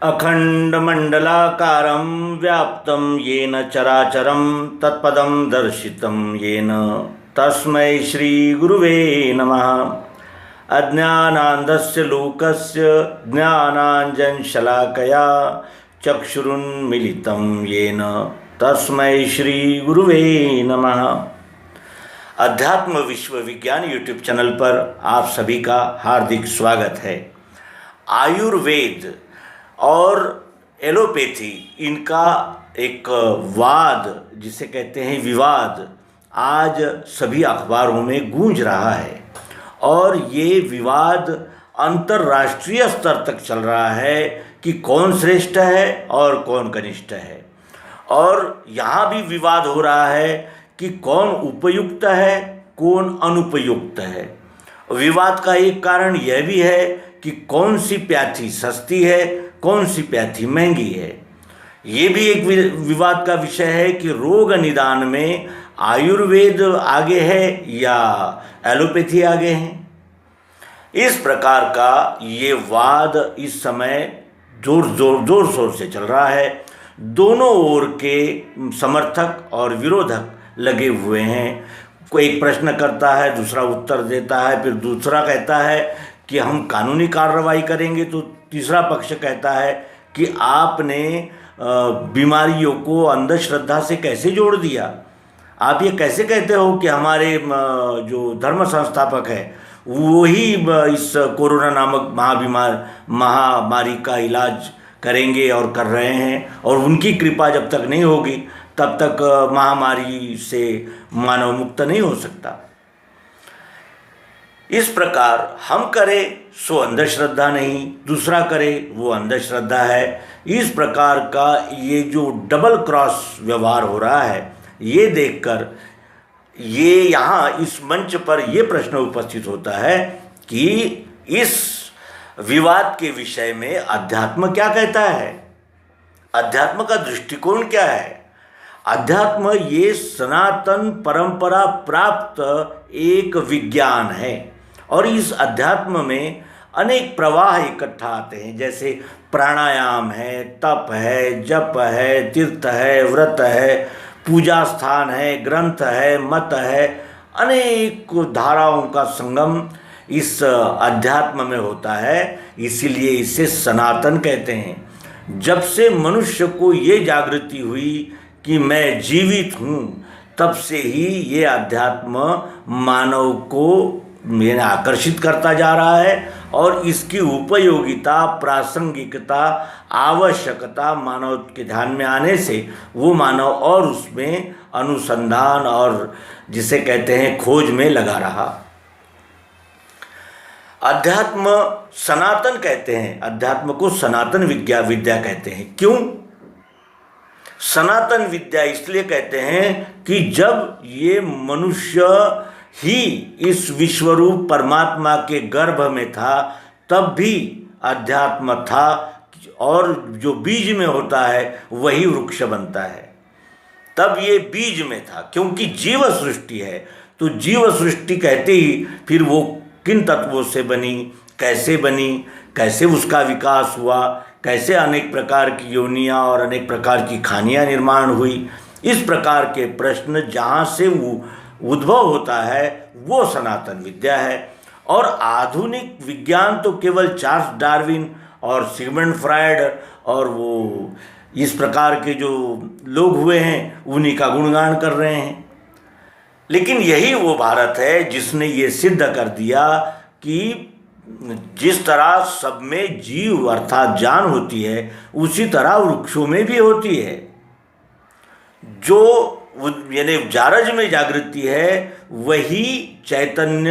अखण्डमण्डलाकारं व्याप्तं येन चराचरं तत्पदं दर्शितं येन तस्मै श्रीगुरुवे नमः। अज्ञानान्धस्य लोकस्य ज्ञानाञ्जनशलाकया चक्षुरुन्मीलितं येन तस्मै श्रीगुरुवे नमः। अध्यात्म विश्व विज्ञान यूट्यूब चैनल पर आप सभी का हार्दिक स्वागत है। आयुर्वेद और एलोपैथी, इनका एक वाद जिसे कहते हैं विवाद, आज सभी अखबारों में गूंज रहा है और ये विवाद अंतर्राष्ट्रीय स्तर तक चल रहा है कि कौन श्रेष्ठ है और कौन कनिष्ठ है। और यहाँ भी विवाद हो रहा है कि कौन उपयुक्त है कौन अनुपयुक्त है। विवाद का एक कारण यह भी है कि कौन सी प्याथी सस्ती है कौन सी प्याथी महंगी है। ये भी एक विवाद का विषय है कि रोग निदान में आयुर्वेद आगे है या एलोपैथी आगे है। इस प्रकार का ये वाद इस समय जोर शोर से चल रहा है। दोनों ओर के समर्थक और विरोधक लगे हुए हैं। कोई एक प्रश्न करता है, दूसरा उत्तर देता है, फिर दूसरा कहता है कि हम कानूनी कार्रवाई करेंगे, तो तीसरा पक्ष कहता है कि आपने बीमारियों को अंधश्रद्धा से कैसे जोड़ दिया। आप ये कैसे कहते हो कि हमारे जो धर्म संस्थापक है वही इस कोरोना नामक महामारी का इलाज करेंगे और कर रहे हैं, और उनकी कृपा जब तक नहीं होगी तब तक महामारी से मानव मुक्त नहीं हो सकता। इस प्रकार हम करें सो अंधश्रद्धा नहीं, दूसरा करे वो अंधश्रद्धा है। इस प्रकार का ये जो डबल क्रॉस व्यवहार हो रहा है, ये देखकर ये यहाँ इस मंच पर ये प्रश्न उपस्थित होता है कि इस विवाद के विषय में अध्यात्म क्या कहता है, अध्यात्म का दृष्टिकोण क्या है। अध्यात्म ये सनातन परंपरा प्राप्त एक विज्ञान है और इस अध्यात्म में अनेक प्रवाह इकट्ठा आते हैं, जैसे प्राणायाम है, तप है, जप है, तीर्थ है, व्रत है, पूजा स्थान है, ग्रंथ है, मत है। अनेक धाराओं का संगम इस अध्यात्म में होता है, इसीलिए इसे सनातन कहते हैं। जब से मनुष्य को ये जागृति हुई कि मैं जीवित हूँ, तब से ही ये अध्यात्म मानव को आकर्षित करता जा रहा है और इसकी उपयोगिता, प्रासंगिकता, आवश्यकता मानव के ध्यान में आने से वो मानव और उसमें अनुसंधान और जिसे कहते हैं खोज में लगा रहा। अध्यात्म सनातन कहते हैं, अध्यात्म को सनातन विद्या कहते हैं। क्यों सनातन विद्या? इसलिए कहते हैं कि जब ये मनुष्य ही इस विश्वरूप परमात्मा के गर्भ में था तब भी अध्यात्म था, और जो बीज में होता है वही वृक्ष बनता है। तब ये बीज में था, क्योंकि जीव सृष्टि है, तो जीव सृष्टि कहते ही फिर वो किन तत्वों से बनी, कैसे उसका विकास हुआ, कैसे अनेक प्रकार की योनियाँ और अनेक प्रकार की खानियाँ निर्माण हुई। इस प्रकार के प्रश्न जहाँ से वो उद्भव होता है वो सनातन विद्या है। और आधुनिक विज्ञान तो केवल चार्ल्स डार्विन और सिगमंड फ्रायड और वो इस प्रकार के जो लोग हुए हैं उन्हीं का गुणगान कर रहे हैं। लेकिन यही वो भारत है जिसने ये सिद्ध कर दिया कि जिस तरह सब में जीव अर्थात जान होती है, उसी तरह वृक्षों में भी होती है। जो यानी जारज में जागृति है वही चैतन्य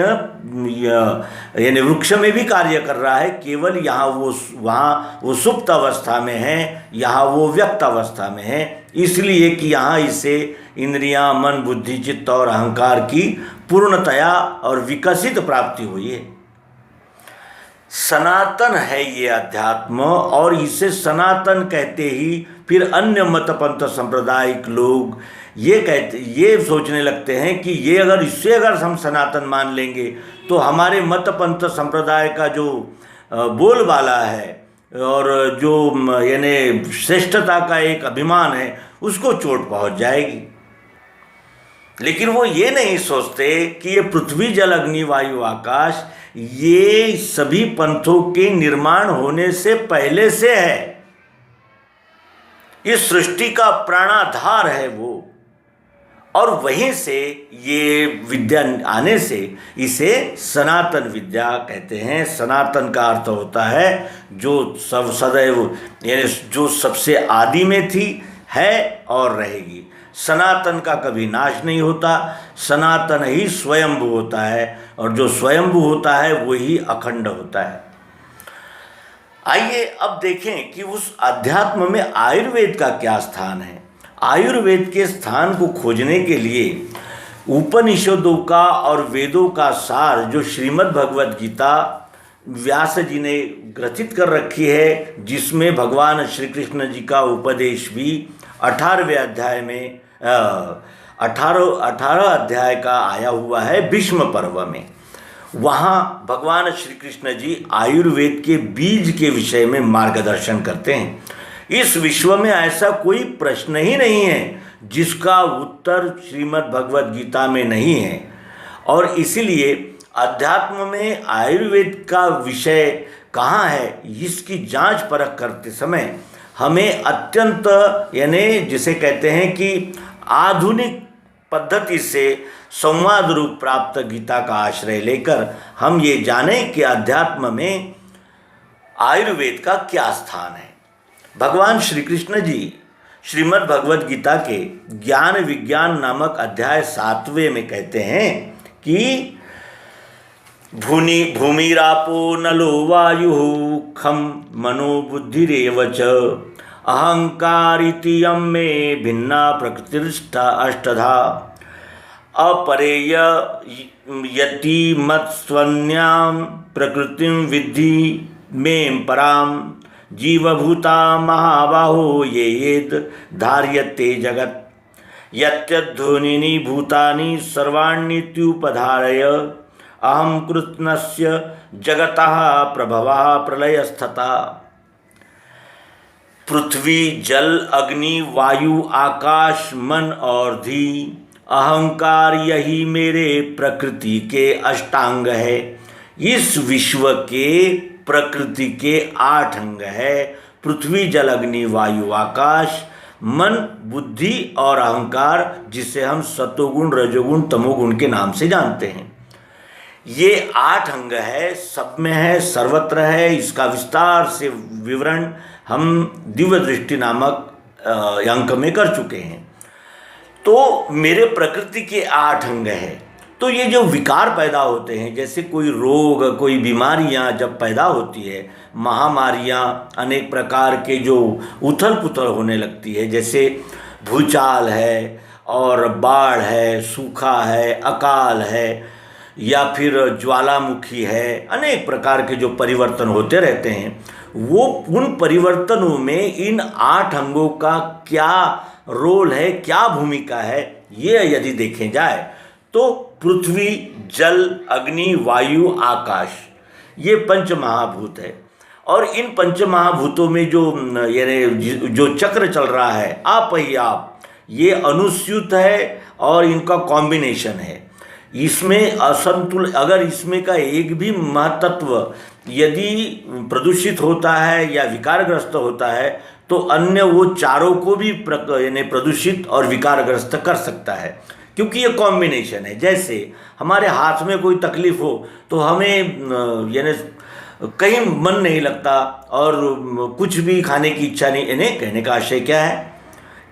यानी वृक्ष में भी कार्य कर रहा है, केवल वहाँ वो सुप्त अवस्था में है, यहाँ वो व्यक्त अवस्था में है। इसलिए कि यहाँ इसे इंद्रियां, मन, बुद्धि, चित्त और अहंकार की पूर्णतया और विकसित प्राप्ति हुई है। सनातन है ये अध्यात्म, और इसे सनातन कहते ही फिर अन्य मत पंथ सांप्रदायिक लोग ये सोचने लगते हैं कि ये अगर हम सनातन मान लेंगे तो हमारे मत पंथ संप्रदाय का जो बोलबाला है और जो यानी श्रेष्ठता का एक अभिमान है उसको चोट पहुंच जाएगी। लेकिन वो ये नहीं सोचते कि ये पृथ्वी जल अग्नि वायु आकाश ये सभी पंथों के निर्माण होने से पहले से है। इस सृष्टि का प्राणाधार है वो, और वहीं से ये विद्या आने से इसे सनातन विद्या कहते हैं। सनातन का अर्थ होता है जो सब सदैव यानी जो सबसे आदि में थी, है और रहेगी। सनातन का कभी नाश नहीं होता, सनातन ही स्वयंभू होता है, और जो स्वयंभू होता है वही अखंड होता है। आइए अब देखें कि उस अध्यात्म में आयुर्वेद का क्या स्थान है। आयुर्वेद के स्थान को खोजने के लिए उपनिषदों का और वेदों का सार जो श्रीमद् भगवद गीता व्यास जी ने ग्रथित कर रखी है, जिसमें भगवान श्री कृष्ण जी का उपदेश भी 18वें अध्याय में 18 अध्याय का आया हुआ है भीष्म पर्व में। वहाँ भगवान श्री कृष्ण जी आयुर्वेद के बीज के विषय में मार्गदर्शन करते हैं। इस विश्व में ऐसा कोई प्रश्न ही नहीं है जिसका उत्तर श्रीमद् भगवद गीता में नहीं है, और इसीलिए अध्यात्म में आयुर्वेद का विषय कहाँ है इसकी जांच परख करते समय हमें अत्यंत यानी जिसे कहते हैं कि आधुनिक पद्धति से संवाद रूप प्राप्त गीता का आश्रय लेकर हम ये जानें कि अध्यात्म में आयुर्वेद का क्या स्थान है। भगवान श्री कृष्ण जी श्रीमद् भगवद गीता के ज्ञान विज्ञान नामक अध्याय 7वें में कहते हैं कि भूमिरापो नलो वायु खम मनो बुद्धिरेव च अहंकारिति यम में भिन्ना प्रकृतिष्ठा अष्टधा अपरेय यति मत्स्वन्याम प्रकृतिम विद्धि में पराम जीवभूता महाबाहो येद धार्यते जगत् यत्यध्वनिनि भूतानि सर्वाण्यत्युपधारय अहम कृत्स्नस्य जगतः प्रभवः प्रलयस्तथा। पृथ्वी जल अग्नि वायु आकाश मन और धी अहंकार यही मेरे प्रकृति के अष्टांग है। इस विश्व के प्रकृति के 8 अंग है। पृथ्वी जल अग्नि वायु आकाश मन बुद्धि और अहंकार, जिसे हम सतोगुण रजोगुण तमोगुण के नाम से जानते हैं। ये 8 अंग है, सब में है, सर्वत्र है। इसका विस्तार से विवरण हम दिव्य दृष्टि नामक अंक में कर चुके हैं। तो मेरे प्रकृति के 8 अंग हैं। तो ये जो विकार पैदा होते हैं, जैसे कोई रोग कोई बीमारियां जब पैदा होती है, महामारियां अनेक प्रकार के जो उथल पुथल होने लगती है, जैसे भूचाल है और बाढ़ है, सूखा है, अकाल है, या फिर ज्वालामुखी है, अनेक प्रकार के जो परिवर्तन होते रहते हैं, वो उन परिवर्तनों में इन 8 अंगों का क्या रोल है, क्या भूमिका है, ये यदि देखें जाए तो पृथ्वी जल अग्नि वायु आकाश ये पंच महाभूत है। और इन पंच महाभूतों में जो यानी जो चक्र चल रहा है आप ही आप, ये अनुस्यूत है और इनका कॉम्बिनेशन है। इसमें असंतुल अगर इसमें का एक भी महत्त्व यदि प्रदूषित होता है या विकारग्रस्त होता है तो अन्य वो चारों को भी यानी प्रदूषित और विकारग्रस्त कर सकता है, क्योंकि ये कॉम्बिनेशन है। जैसे हमारे हाथ में कोई तकलीफ हो तो हमें यानी कहीं मन नहीं लगता और कुछ भी खाने की इच्छा नहीं। यानी कहने का आशय क्या है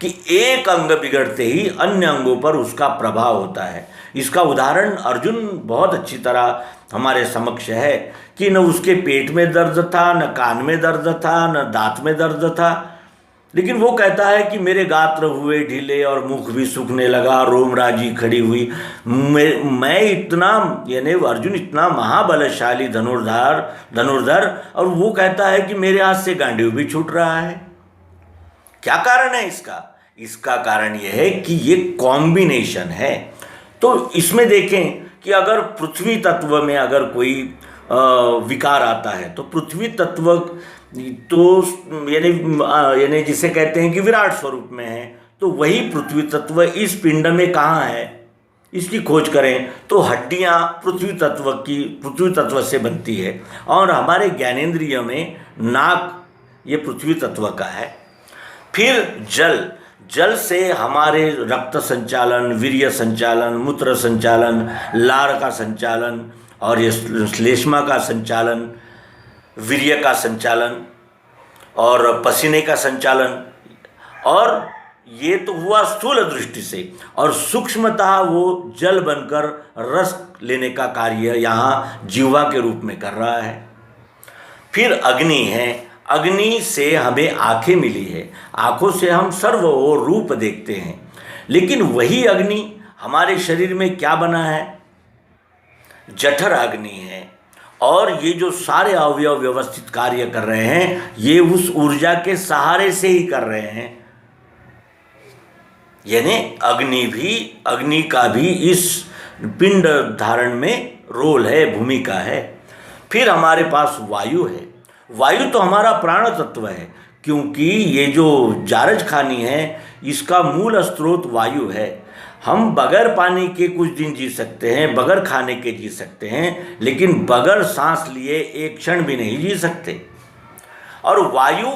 कि एक अंग बिगड़ते ही अन्य अंगों पर उसका प्रभाव होता है। इसका उदाहरण अर्जुन बहुत अच्छी तरह हमारे समक्ष है कि न उसके पेट में दर्द था, न कान में दर्द था, न दांत में दर्द था, लेकिन वो कहता है कि मेरे गात्र हुए ढीले और मुख भी सूखने लगा, रोमराजी खड़ी हुई। मैं इतना यानी अर्जुन इतना महाबलशाली धनुर्धर, और वो कहता है कि मेरे हाथ से गांडीव भी छूट रहा है। क्या कारण है इसका? इसका कारण यह है कि ये कॉम्बिनेशन है। तो इसमें देखें कि अगर पृथ्वी तत्व में अगर कोई विकार आता है। तो पृथ्वी तत्व तो यानी जिसे कहते हैं कि विराट स्वरूप में है, तो वही पृथ्वी तत्व इस पिंड में कहाँ है, इसकी खोज करें तो हड्डियाँ पृथ्वी तत्व से बनती है। और हमारे ज्ञानेंद्रिय में नाक ये पृथ्वी तत्व का है। फिर जल से हमारे रक्त संचालन, वीर्य संचालन, मूत्र संचालन, लार का संचालन और ये श्लेष्मा का संचालन, वीर्य का संचालन और पसीने का संचालन, और ये तो हुआ स्थूल दृष्टि से। और सूक्ष्मतः वो जल बनकर रस लेने का कार्य यहाँ जिह्वा के रूप में कर रहा है। फिर अग्नि है। अग्नि से हमें आंखें मिली है, आंखों से हम सर्व और रूप देखते हैं। लेकिन वही अग्नि हमारे शरीर में क्या बना है? जठर अग्नि है। और ये जो सारे अवयव व्यवस्थित कार्य कर रहे हैं, ये उस ऊर्जा के सहारे से ही कर रहे हैं। यानी अग्नि का भी इस पिंड धारण में रोल है, भूमिका है। फिर हमारे पास वायु है। वायु तो हमारा प्राण तत्व है, क्योंकि ये जो जारज खानी है इसका मूल स्रोत वायु है। हम बगैर पानी के कुछ दिन जी सकते हैं, बगैर खाने के जी सकते हैं, लेकिन बगैर सांस लिए एक क्षण भी नहीं जी सकते। और वायु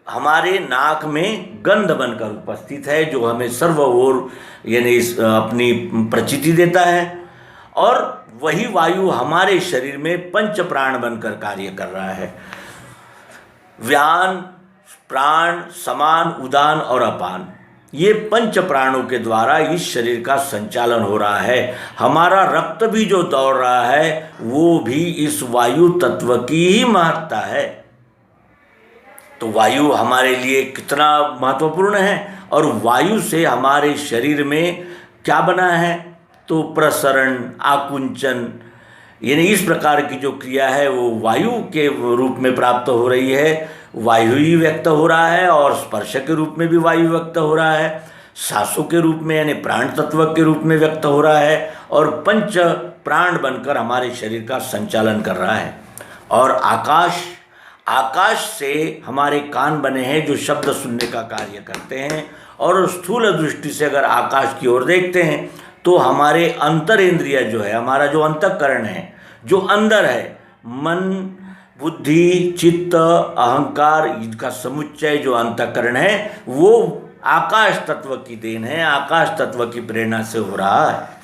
हमारे नाक में गंध बनकर उपस्थित है, जो हमें सर्व ओर यानी अपनी प्रचिति देता है। और वही वायु हमारे शरीर में पंच प्राण बनकर कार्य कर रहा है। व्यान, प्राण, समान, उदान और अपान, ये पंच प्राणों के द्वारा इस शरीर का संचालन हो रहा है। हमारा रक्त भी जो दौड़ रहा है वो भी इस वायु तत्व की ही महत्ता है। तो वायु हमारे लिए कितना महत्वपूर्ण है। और वायु से हमारे शरीर में क्या बना है? तो प्रसरण, आकुंचन, यानी इस प्रकार की जो क्रिया है वो वायु के रूप में प्राप्त हो रही है। वायु ही व्यक्त हो रहा है, और स्पर्श के रूप में भी वायु व्यक्त हो रहा है, सांसों के रूप में यानी प्राण तत्व के रूप में व्यक्त हो रहा है, और पंच प्राण बनकर हमारे शरीर का संचालन कर रहा है। और आकाश से हमारे कान बने हैं जो शब्द सुनने का कार्य करते हैं। और स्थूल दृष्टि से अगर आकाश की ओर देखते हैं तो हमारे अंतरेंद्रिय जो है, हमारा जो अंतःकरण है, जो अंदर है, मन, बुद्धि, चित्त, अहंकार, इनका समुच्चय जो अंतःकरण है वो आकाश तत्व की देन है, आकाश तत्व की प्रेरणा से हो रहा है।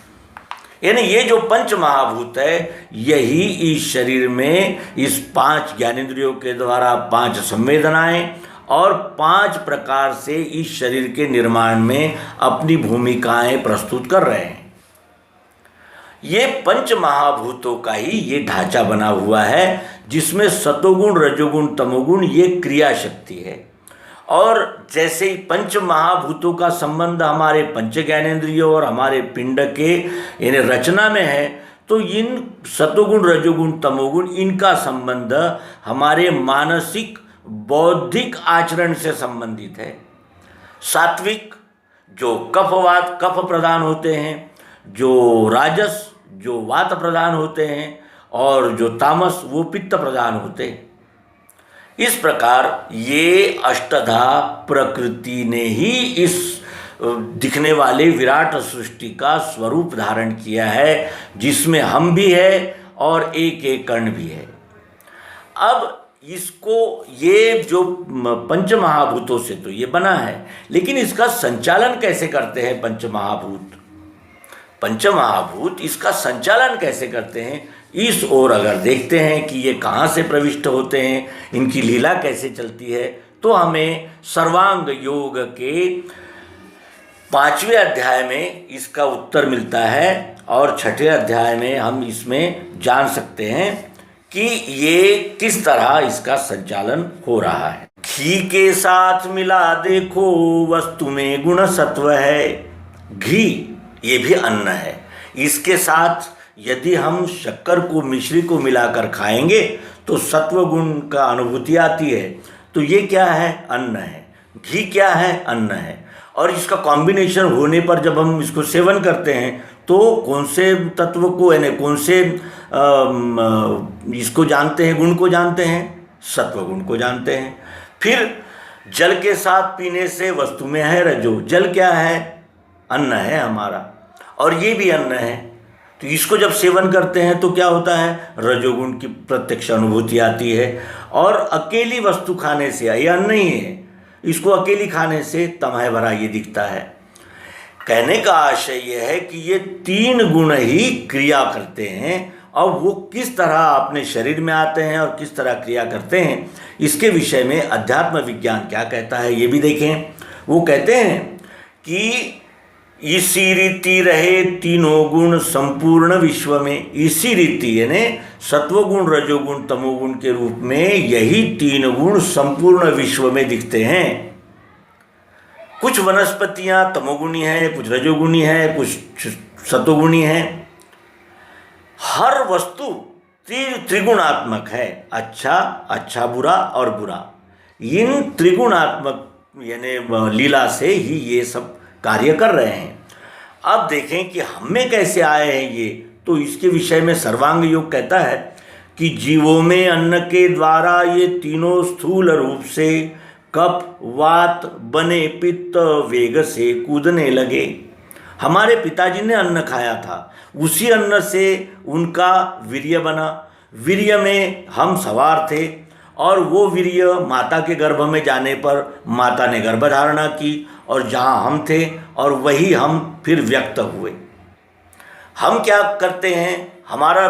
यानी ये जो पंच महाभूत है, यही इस शरीर में इस 5 ज्ञानेंद्रियों के द्वारा 5 संवेदनाएं और 5 प्रकार से इस शरीर के निर्माण में अपनी भूमिकाएं प्रस्तुत कर रहे हैं। ये पंच महाभूतों का ही ये ढांचा बना हुआ है, जिसमें सतोगुण, रजोगुण, तमोगुण ये क्रिया शक्ति है। और जैसे ही पंच महाभूतों का संबंध हमारे पंच ज्ञानेंद्रियों और हमारे पिंड के यानी रचना में है, तो इन सतोगुण, रजोगुण, तमोगुण इनका संबंध हमारे मानसिक बौद्धिक आचरण से संबंधित है। सात्विक जो कफ प्रधान होते हैं, जो राजस जो वात प्रधान होते हैं, और जो तामस वो पित्त प्रधान होते हैं। इस प्रकार ये अष्टधा प्रकृति ने ही इस दिखने वाले विराट सृष्टि का स्वरूप धारण किया है, जिसमें हम भी है और एक एक कण भी है। अब इसको ये जो पंच महाभूतों से तो ये बना है, लेकिन इसका संचालन कैसे करते हैं पंच महाभूत इसका संचालन कैसे करते हैं, इस ओर अगर देखते हैं कि ये कहाँ से प्रविष्ट होते हैं, इनकी लीला कैसे चलती है, तो हमें सर्वांग योग के 5वें अध्याय में इसका उत्तर मिलता है। और 6ठे अध्याय में हम इसमें जान सकते हैं कि ये किस तरह इसका संचालन हो रहा है। घी के साथ मिला देखो वस्तु में गुण सत्व है। घी ये भी अन्न है, इसके साथ यदि हम शक्कर को, मिश्री को मिलाकर खाएंगे तो सत्व गुण का अनुभूति आती है। तो ये क्या है? अन्न है। घी क्या है? अन्न है। और इसका कॉम्बिनेशन होने पर जब हम इसको सेवन करते हैं तो कौन से तत्व को यानी कौन से इसको जानते हैं, गुण को जानते हैं? सत्व गुण को जानते हैं। फिर जल के साथ पीने से वस्तु में है रजो। जल क्या है? अन्न है हमारा, और ये भी अन्न है। तो इसको जब सेवन करते हैं तो क्या होता है? रजोगुण की प्रत्यक्ष अनुभूति आती है। और अकेली वस्तु खाने से, ये अन्न ही है, इसको अकेली खाने से तमह भरा ये दिखता है। कहने का आशय यह है कि ये 3 गुण ही क्रिया करते हैं, और वो किस तरह अपने शरीर में आते हैं और किस तरह क्रिया करते हैं, इसके विषय में अध्यात्म विज्ञान क्या कहता है ये भी देखें। वो कहते हैं कि इसी रीति रहे तीनों गुण संपूर्ण विश्व में। इसी रीति यानी सत्वगुण, रजोगुण, तमोगुण के रूप में यही 3 गुण संपूर्ण विश्व में दिखते हैं। कुछ वनस्पतियां तमोगुणी हैं, कुछ रजोगुणी हैं, कुछ सतोगुणी हैं। हर वस्तु त्रिगुणात्मक है, अच्छा, अच्छा बुरा और बुरा। इन त्रिगुणात्मक यानी लीला से ही ये सब कार्य कर रहे हैं। अब देखें कि हम में कैसे आए हैं ये, तो इसके विषय में सर्वांग योग कहता है कि जीवों में अन्न के द्वारा ये तीनों स्थूल रूप से कफ वात बने, पित्त वेग से कूदने लगे। हमारे पिताजी ने अन्न खाया था, उसी अन्न से उनका वीर्य बना। वीर्य में हम सवार थे, और वो वीर्य माता के गर्भ में जाने पर माता ने गर्भधारणा की, और जहाँ हम थे और वही हम फिर व्यक्त हुए। हम क्या करते हैं? हमारा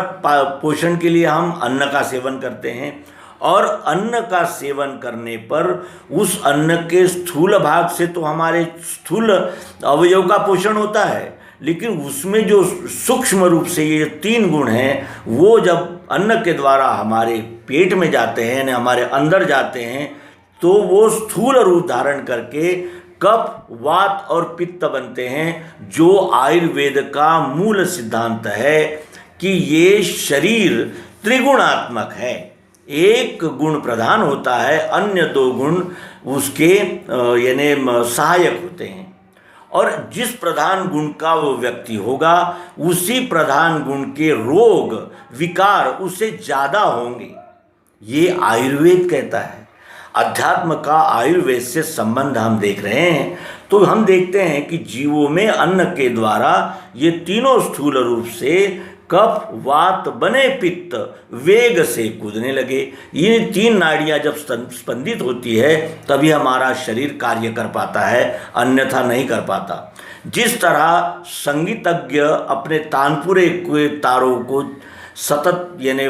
पोषण के लिए हम अन्न का सेवन करते हैं, और अन्न का सेवन करने पर उस अन्न के स्थूल भाग से तो हमारे स्थूल अवयव का पोषण होता है, लेकिन उसमें जो सूक्ष्म रूप से ये 3 गुण हैं, वो जब अन्न के द्वारा हमारे पेट में जाते हैं, यानी हमारे अंदर जाते हैं, तो वो स्थूल रूप धारण करके कफ वात और पित्त बनते हैं, जो आयुर्वेद का मूल सिद्धांत है कि ये शरीर त्रिगुणात्मक है। एक गुण प्रधान होता है, अन्य 2 गुण उसके यानी सहायक होते हैं। और जिस प्रधान गुण का वो व्यक्ति होगा, उसी प्रधान गुण के रोग विकार उससे ज़्यादा होंगे, ये आयुर्वेद कहता है। अध्यात्म का आयुर्वेद से संबंध हम देख रहे हैं, तो हम देखते हैं कि जीवों में अन्न के द्वारा ये तीनों स्थूल रूप से कफ वात बने, पित्त वेग से कूदने लगे। ये 3 नाड़ियाँ जब स्पंदित होती है तभी हमारा शरीर कार्य कर पाता है, अन्यथा नहीं कर पाता। जिस तरह संगीतज्ञ अपने तानपुरे के तारों को सतत यानी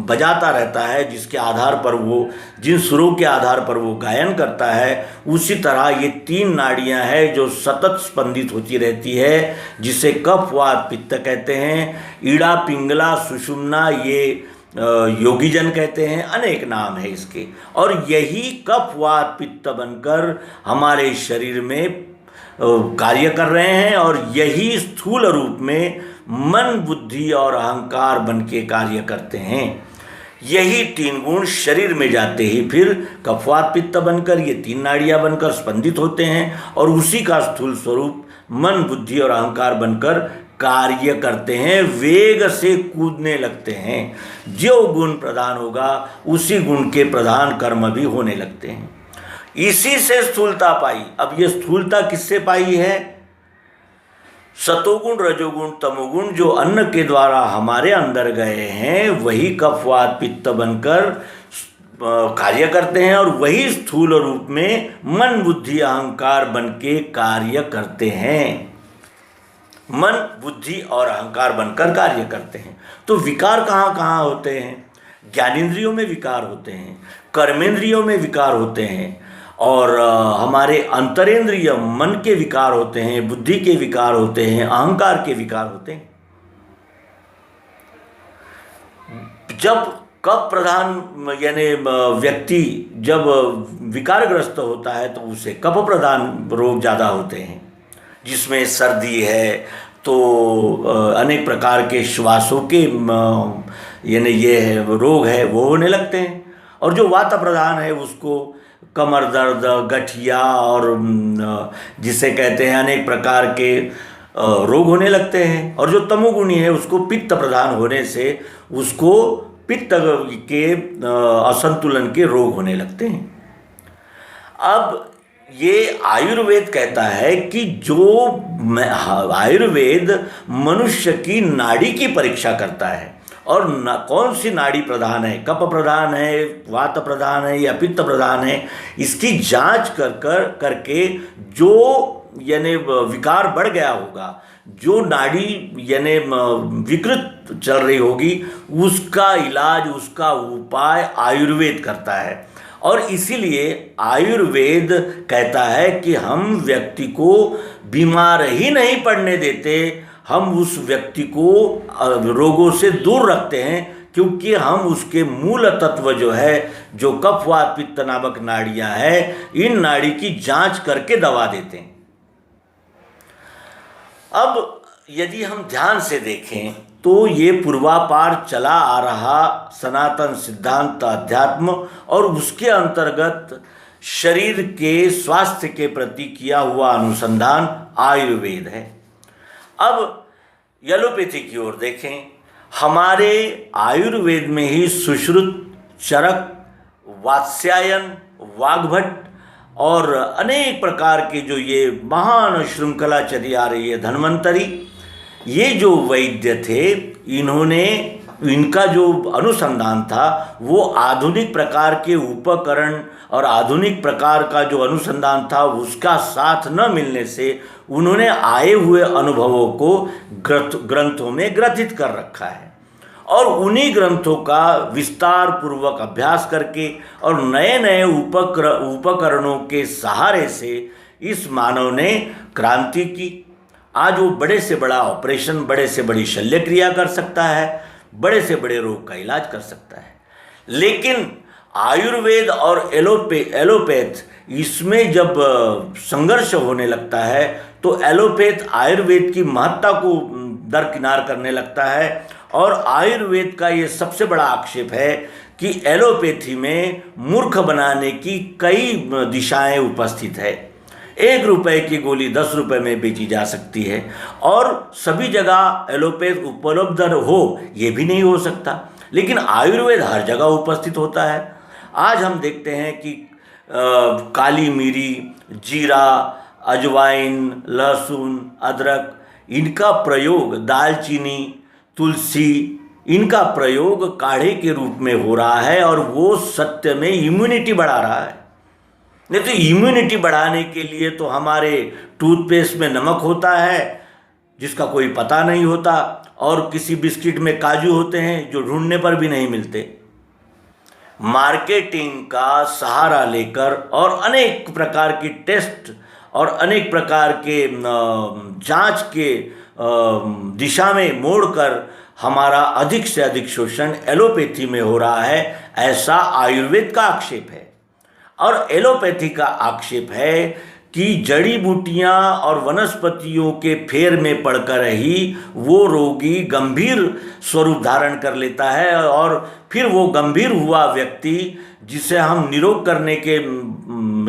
बजाता रहता है, जिसके आधार पर वो, जिन सुरों के आधार पर वो गायन करता है, उसी तरह ये 3 नाड़ियाँ हैं जो सतत स्पंदित होती रहती है, जिसे कफ वात पित्त कहते हैं। ईड़ा पिंगला सुषुम्ना ये योगीजन कहते हैं, अनेक नाम है इसके। और यही कफ वात पित्त बनकर हमारे शरीर में कार्य कर रहे हैं, और यही स्थूल रूप में मन बुद्धि और अहंकार बन के कार्य करते हैं। यही 3 गुण शरीर में जाते ही फिर कफवात पित्त बनकर ये 3 नाड़ियाँ बनकर स्पंदित होते हैं, और उसी का स्थूल स्वरूप मन बुद्धि और अहंकार बनकर कार्य करते हैं, वेग से कूदने लगते हैं। जो गुण प्रधान होगा उसी गुण के प्रधान कर्म भी होने लगते हैं। इसी से स्थूलता पाई। अब ये स्थूलता किससे पाई है? सतोगुण रजोगुण तमोगुण जो अन्न के द्वारा हमारे अंदर गए हैं, वही कफवात पित्त बनकर कार्य करते हैं, और वही स्थूल रूप में मन बुद्धि अहंकार बन के कार्य करते हैं। मन बुद्धि और अहंकार बनकर कार्य करते हैं। तो विकार कहाँ कहाँ होते हैं? ज्ञानेंद्रियों में विकार होते हैं, कर्मेंद्रियों में विकार होते हैं, और हमारे अंतरेंद्रिय मन के विकार होते हैं, बुद्धि के विकार होते हैं, अहंकार के विकार होते हैं। जब कफ प्रधान यानी व्यक्ति जब विकारग्रस्त होता है तो उसे कफ प्रधान रोग ज़्यादा होते हैं, जिसमें सर्दी है तो अनेक प्रकार के श्वासों के यानी ये रोग है वो होने लगते हैं। और जो वात प्रधान है उसको कमर दर्द, गठिया और जिसे कहते हैं अनेक प्रकार के रोग होने लगते हैं, और जो तमोगुणी है उसको पित्त प्रधान होने से उसको पित्त के असंतुलन के रोग होने लगते हैं। अब ये आयुर्वेद कहता है कि जो आयुर्वेद मनुष्य की नाड़ी की परीक्षा करता है, और कौन सी नाड़ी प्रधान है, कफ प्रधान है, वात प्रधान है या पित्त प्रधान है, इसकी जांच करके जो यानी विकार बढ़ गया होगा, जो नाड़ी यानी विकृत चल रही होगी, उसका इलाज, उसका उपाय आयुर्वेद करता है। और इसीलिए आयुर्वेद कहता है कि हम व्यक्ति को बीमार ही नहीं पड़ने देते, हम उस व्यक्ति को रोगों से दूर रखते हैं, क्योंकि हम उसके मूल तत्व जो है, जो कफ वात पित्त नामक नाड़ियां हैं, इन नाड़ी की जांच करके दवा देते हैं। अब यदि हम ध्यान से देखें तो ये पूर्वापार चला आ रहा सनातन सिद्धांत अध्यात्म और उसके अंतर्गत शरीर के स्वास्थ्य के प्रति किया हुआ अनुसंधान आयुर्वेद है। अब एलोपैथी की ओर देखें, हमारे आयुर्वेद में ही सुश्रुत, चरक, वात्स्यायन, वाग्भट और अनेक प्रकार के जो ये महान श्रृंखला चली आ रही है, धन्वंतरी, ये जो वैद्य थे, इनका जो अनुसंधान था वो आधुनिक प्रकार के उपकरण और आधुनिक प्रकार का जो अनुसंधान था उसका साथ न मिलने से उन्होंने आए हुए अनुभवों को ग्रंथों में ग्रथित कर रखा है, और उन्हीं ग्रंथों का विस्तार पूर्वक अभ्यास करके और नए नए उपकरणों के सहारे से इस मानव ने क्रांति की। आज वो बड़े से बड़ा ऑपरेशन, बड़े से बड़ी शल्य क्रिया कर सकता है, बड़े से बड़े रोग का इलाज कर सकता है। लेकिन आयुर्वेद और एलोपैथ इसमें जब संघर्ष होने लगता है तो एलोपैथ आयुर्वेद की महत्ता को दरकिनार करने लगता है, और आयुर्वेद का ये सबसे बड़ा आक्षेप है कि एलोपैथी में मूर्ख बनाने की कई दिशाएं उपस्थित है। 1 रुपए की गोली 10 रुपए में बेची जा सकती है, और सभी जगह एलोपैथ उपलब्ध हो ये भी नहीं हो सकता, लेकिन आयुर्वेद हर जगह उपस्थित होता है। आज हम देखते हैं कि काली मिरी, जीरा, अजवाइन, लहसुन, अदरक, इनका प्रयोग, दालचीनी, तुलसी, इनका प्रयोग काढ़े के रूप में हो रहा है, और वो सत्य में इम्यूनिटी बढ़ा रहा है। नहीं तो इम्यूनिटी बढ़ाने के लिए तो हमारे टूथपेस्ट में नमक होता है जिसका कोई पता नहीं होता, और किसी बिस्किट में काजू होते हैं जो ढूंढने पर भी नहीं मिलते। मार्केटिंग का सहारा लेकर और अनेक प्रकार की टेस्ट और अनेक प्रकार के जांच के दिशा में मोड़कर हमारा अधिक से अधिक शोषण एलोपैथी में हो रहा है, ऐसा आयुर्वेद का आक्षेप है। और एलोपैथी का आक्षेप है कि जड़ी बूटियां और वनस्पतियों के फेर में पड़कर ही वो रोगी गंभीर स्वरूप धारण कर लेता है, और फिर वो गंभीर हुआ व्यक्ति जिसे हम निरोग करने के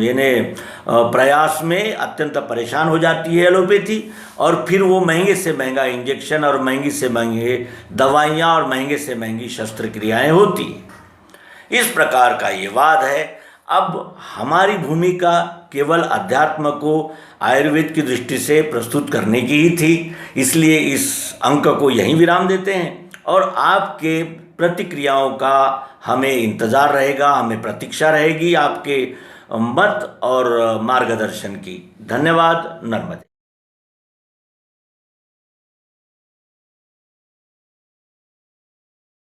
यानी प्रयास में अत्यंत परेशान हो जाती है एलोपैथी, और फिर वो महंगे से महंगा इंजेक्शन और महंगी से महंगे दवाइयाँ और महंगे से महंगी शस्त्रक्रियाएँ होती हैं। इस प्रकार का ये वाद है। अब हमारी भूमिका केवल अध्यात्म को आयुर्वेद की दृष्टि से प्रस्तुत करने की ही थी, इसलिए इस अंक को यहीं विराम देते हैं, और आपके प्रतिक्रियाओं का हमें इंतज़ार रहेगा, हमें प्रतीक्षा रहेगी आपके मत और मार्गदर्शन की। धन्यवाद। नर्मदे।